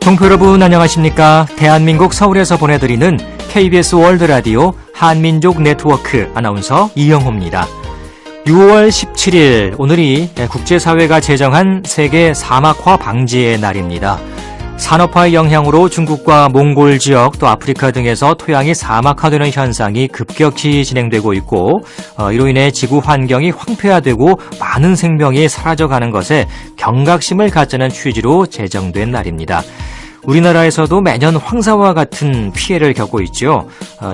동포 여러분 안녕하십니까? 대한민국 서울에서 보내드리는 KBS 월드라디오 한민족 네트워크 아나운서 이영호입니다. 6월 17일 오늘이 국제사회가 제정한 세계 사막화 방지의 날입니다. 산업화의 영향으로 중국과 몽골 지역 또 아프리카 등에서 토양이 사막화되는 현상이 급격히 진행되고 있고 이로 인해 지구 환경이 황폐화되고 많은 생명이 사라져가는 것에 경각심을 갖자는 취지로 제정된 날입니다. 우리나라에서도 매년 황사와 같은 피해를 겪고 있죠.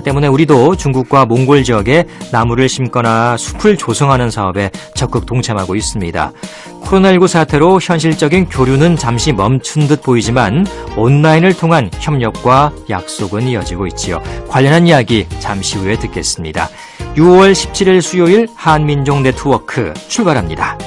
때문에 우리도 중국과 몽골 지역에 나무를 심거나 숲을 조성하는 사업에 적극 동참하고 있습니다. 코로나19 사태로 현실적인 교류는 잠시 멈춘 듯 보이지만 온라인을 통한 협력과 약속은 이어지고 있지요. 관련한 이야기 잠시 후에 듣겠습니다. 6월 17일 수요일 한민족 네트워크 출발합니다.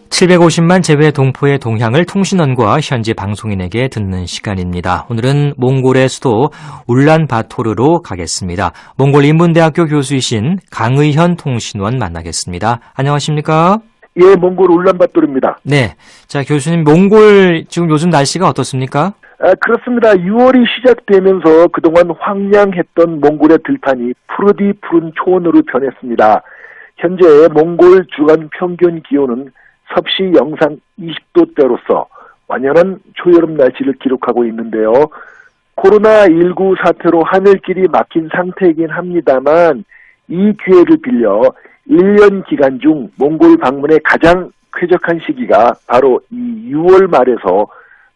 750만 제외 동포의 동향을 통신원과 현지 방송인에게 듣는 시간입니다. 오늘은 몽골의 수도 울란바토르로 가겠습니다. 몽골 인문대학교 교수이신 강의현 통신원 만나겠습니다. 안녕하십니까? 예, 몽골 울란바토르입니다. 네. 자, 교수님, 몽골 지금 요즘 날씨가 어떻습니까? 그렇습니다. 6월이 시작되면서 그동안 황량했던 몽골의 들판이 푸른 초원으로 변했습니다. 현재 몽골 주간 평균 기온은 섭씨 영상 20도대로서 완연한 초여름 날씨를 기록하고 있는데요. 코로나19 사태로 하늘길이 막힌 상태이긴 합니다만 이 기회를 빌려 1년 기간 중 몽골 방문에 가장 쾌적한 시기가 바로 이 6월 말에서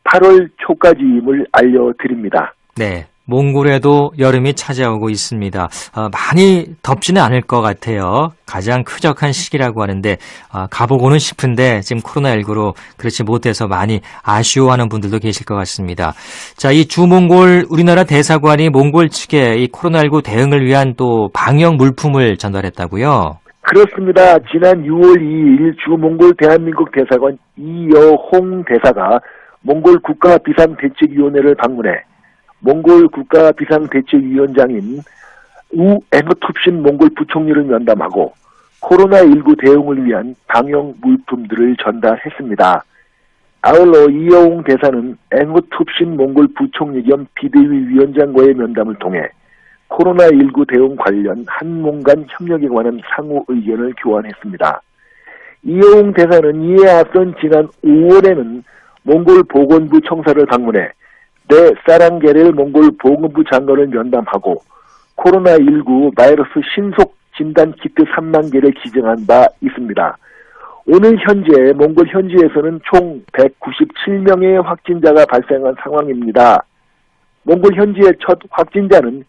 8월 초까지임을 알려드립니다. 네. 몽골에도 여름이 찾아오고 있습니다. 많이 덥지는 않을 것 같아요. 가장 쾌적한 시기라고 하는데 가보고는 싶은데 지금 코로나19로 그렇지 못해서 많이 아쉬워하는 분들도 계실 것 같습니다. 자, 이 주몽골 우리나라 대사관이 몽골 측에 이 코로나19 대응을 위한 또 방역 물품을 전달했다고요? 그렇습니다. 지난 6월 2일 주몽골 대한민국 대사관 이여홍 대사가 몽골 국가비상대책위원회를 방문해 몽골 국가비상대책위원장인 우 앵어투신 몽골 부총리를 면담하고 코로나19 대응을 위한 방역 물품들을 전달했습니다. 아울러 이여홍 대사는 앵어투신 몽골 부총리 겸 비대위 위원장과의 면담을 통해 코로나19 대응 관련 한몽 간 협력에 관한 상호 의견을 교환했습니다. 이여홍 대사는 이에 앞선 지난 5월에는 몽골 보건부 청사를 방문해 사랑게렐 몽골 보건부 장관을 면담하고 코로나19 바이러스 신속 진단 키트 3만 개를 기증한 바 있습니다. 오늘 현재 몽골 현지에서는 총 197명의 확진자가 발생한 상황입니다. 몽골 현지의 첫 확진자는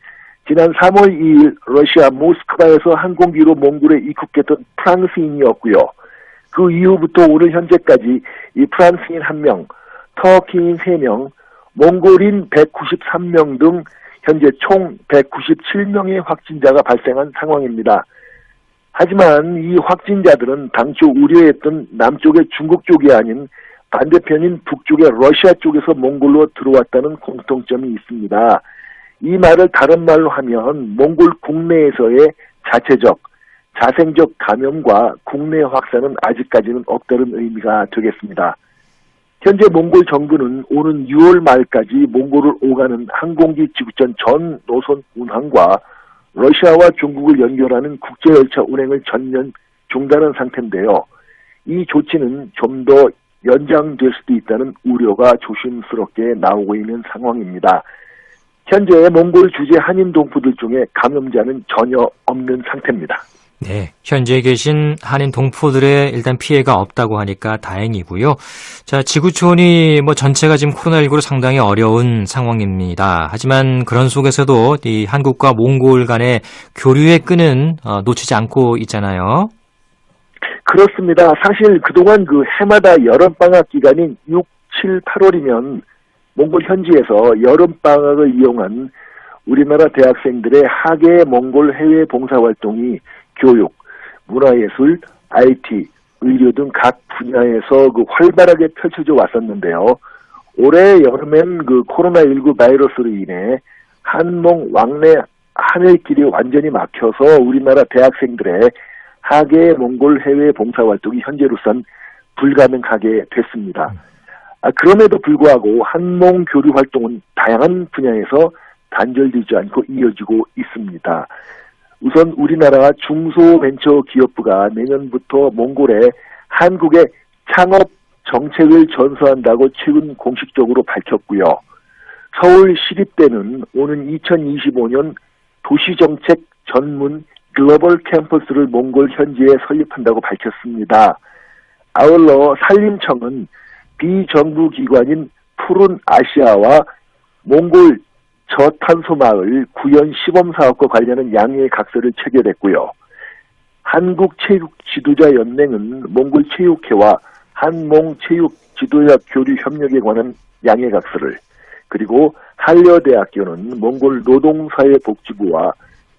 지난 3월 2일 러시아 모스크바에서 항공기로 몽골에 입국했던 프랑스인이었고요. 그 이후부터 오늘 현재까지 이 프랑스인 1명, 터키인 3명, 몽골인 193명 등 현재 총 197명의 확진자가 발생한 상황입니다. 하지만 이 확진자들은 당초 우려했던 남쪽의 중국 쪽이 아닌 반대편인 북쪽의 러시아 쪽에서 몽골로 들어왔다는 공통점이 있습니다. 이 말을 다른 말로 하면 몽골 국내에서의 자생적 감염과 국내 확산은 아직까지는 없다는 의미가 되겠습니다. 현재 몽골 정부는 오는 6월 말까지 몽골을 오가는 항공기 지구촌 전 노선 운항과 러시아와 중국을 연결하는 국제열차 운행을 전면 중단한 상태인데요. 이 조치는 좀 더 연장될 수도 있다는 우려가 조심스럽게 나오고 있는 상황입니다. 현재 몽골 주재 한인 동포들 중에 감염자는 전혀 없는 상태입니다. 네, 현재 계신 한인 동포들의 일단 피해가 없다고 하니까 다행이고요. 자, 지구촌이 전체가 지금 코로나19로 상당히 어려운 상황입니다. 하지만 그런 속에서도 이 한국과 몽골 간의 교류의 끈은 놓치지 않고 있잖아요. 그렇습니다. 사실 그동안 해마다 여름방학 기간인 6, 7, 8월이면 몽골 현지에서 여름방학을 이용한 우리나라 대학생들의 하계 몽골 해외 봉사활동이 교육, 문화예술, IT, 의료 등 각 분야에서 활발하게 펼쳐져 왔었는데요. 올해 여름엔 코로나19 바이러스로 인해 한몽 왕래 하늘길이 완전히 막혀서 우리나라 대학생들의 하계 몽골 해외 봉사활동이 현재로선 불가능하게 됐습니다. 그럼에도 불구하고 한몽 교류 활동은 다양한 분야에서 단절되지 않고 이어지고 있습니다. 우선 우리나라 중소벤처기업부가 내년부터 몽골에 한국의 창업 정책을 전수한다고 최근 공식적으로 밝혔고요. 서울시립대는 오는 2025년 도시정책 전문 글로벌 캠퍼스를 몽골 현지에 설립한다고 밝혔습니다. 아울러 산림청은 비정부 기관인 푸른 아시아와 몽골 저탄소 마을 구현 시범사업과 관련한 양해의 각서를 체결했고요. 한국체육지도자연맹은 몽골 체육회와 한몽 체육 지도자 교류 협력에 관한 양해 각서를, 그리고 한려대학교는 몽골 노동사회복지부와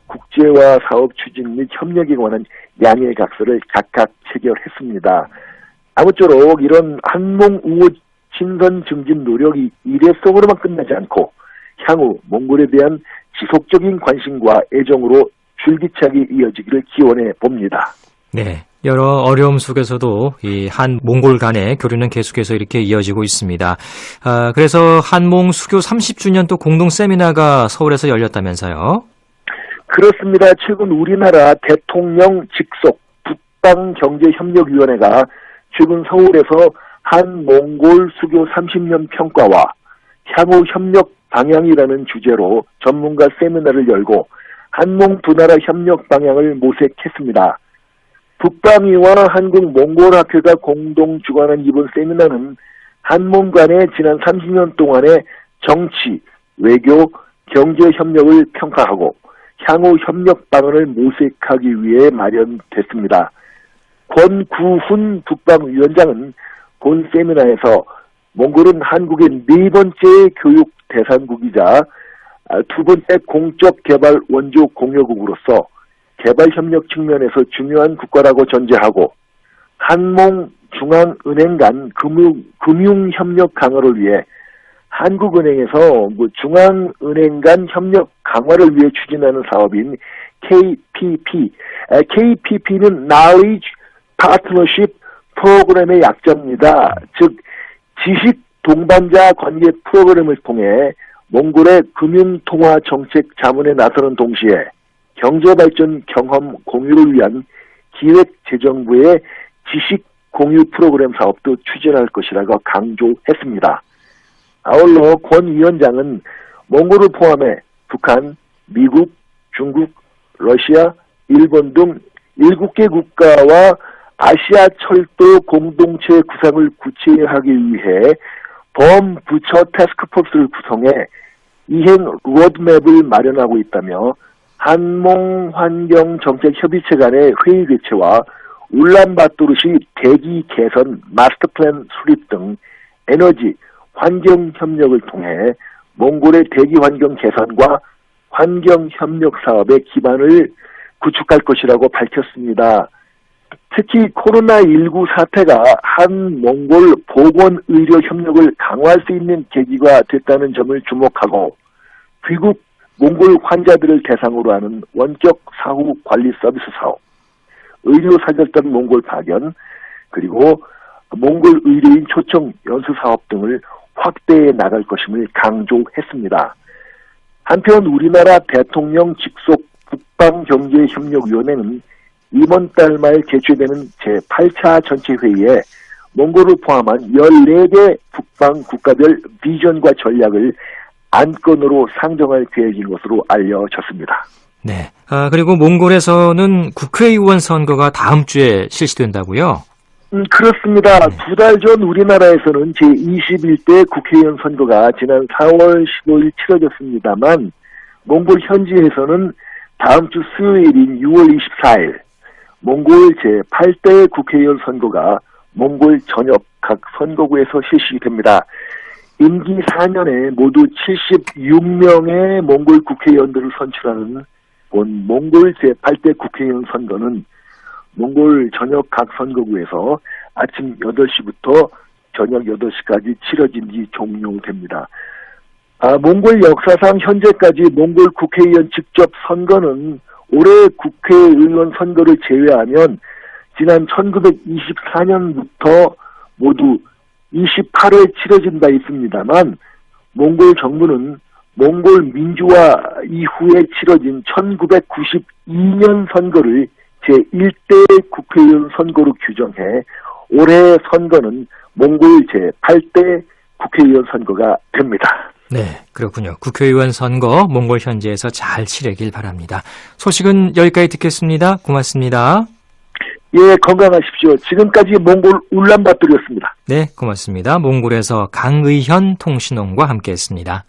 국제화 사업 추진 및 협력에 관한 양해 각서를 각각 체결했습니다. 아무쪼록 이런 한몽 우호 친선 증진 노력이 일회성으로만 끝나지 않고 향후 몽골에 대한 지속적인 관심과 애정으로 줄기차게 이어지기를 기원해 봅니다. 네. 여러 어려움 속에서도 이 한 몽골 간의 교류는 계속해서 이렇게 이어지고 있습니다. 그래서 한몽 수교 30주년 또 공동 세미나가 서울에서 열렸다면서요? 그렇습니다. 최근 우리나라 대통령 직속 북방경제협력위원회가 최근 서울에서 한몽골 수교 30년 평가와 향후 협력 방향이라는 주제로 전문가 세미나를 열고 한몽 두 나라 협력 방향을 모색했습니다. 북방위와 한국몽골학회가 공동 주관한 이번 세미나는 한몽 간의 지난 30년 동안의 정치, 외교, 경제 협력을 평가하고 향후 협력 방안을 모색하기 위해 마련됐습니다. 권구훈 북방위원장은 본 세미나에서 몽골은 한국의 네 번째 교육 대상국이자 두 번째 공적 개발 원조 공여국으로서 개발 협력 측면에서 중요한 국가라고 전제하고 한몽 중앙은행 간 금융 협력 강화를 위해 한국은행에서 중앙은행 간 협력 강화를 위해 추진하는 사업인 KPP, KPP는 Knowledge Partnership 프로그램의 약자입니다. 즉 지식 동반자 관계 프로그램을 통해 몽골의 금융통화 정책 자문에 나서는 동시에 경제발전 경험 공유를 위한 기획재정부의 지식 공유 프로그램 사업도 추진할 것이라고 강조했습니다. 아울러 권 위원장은 몽골을 포함해 북한, 미국, 중국, 러시아, 일본 등 7개 국가와 아시아 철도 공동체 구상을 구체화하기 위해 범부처 태스크포스를 구성해 이행 로드맵을 마련하고 있다며 한몽 환경정책협의체 간의 회의 개최와 울란바토르시 대기 개선 마스터 플랜 수립 등 에너지, 환경 협력을 통해 몽골의 대기 환경 개선과 환경 협력 사업의 기반을 구축할 것이라고 밝혔습니다. 특히 코로나19 사태가 한 몽골 보건의료 협력을 강화할 수 있는 계기가 됐다는 점을 주목하고 귀국 몽골 환자들을 대상으로 하는 원격 사후 관리 서비스 사업, 의료 사절단 몽골 파견, 그리고 몽골 의료인 초청 연수 사업 등을 확대해 나갈 것임을 강조했습니다. 한편 우리나라 대통령 직속 북방경제협력위원회는 이번 달 말 개최되는 제8차 전체회의에 몽골을 포함한 14개 북방 국가별 비전과 전략을 안건으로 상정할 계획인 것으로 알려졌습니다. 네. 그리고 몽골에서는 국회의원 선거가 다음 주에 실시된다고요? 그렇습니다. 네. 2달 전 우리나라에서는 제21대 국회의원 선거가 지난 4월 15일 치러졌습니다만 몽골 현지에서는 다음 주 수요일인 6월 24일 몽골 제8대 국회의원 선거가 몽골 전역 각 선거구에서 실시됩니다. 임기 4년에 모두 76명의 몽골 국회의원들을 선출하는 본 몽골 제8대 국회의원 선거는 몽골 전역 각 선거구에서 아침 8시부터 저녁 8시까지 치러진 뒤 종료됩니다. 몽골 역사상 현재까지 몽골 국회의원 직접 선거는 올해 국회의원 선거를 제외하면 지난 1924년부터 모두 28회 치러진 바 있습니다만 몽골 정부는 몽골 민주화 이후에 치러진 1992년 선거를 제1대 국회의원 선거로 규정해 올해 선거는 몽골 제8대 국회의원 선거가 됩니다. 네, 그렇군요. 국회의원 선거 몽골 현지에서 잘 치르길 바랍니다. 소식은 여기까지 듣겠습니다. 고맙습니다. 예, 건강하십시오. 지금까지 몽골 울란바토르였습니다. 네, 고맙습니다. 몽골에서 강의현 통신원과 함께했습니다.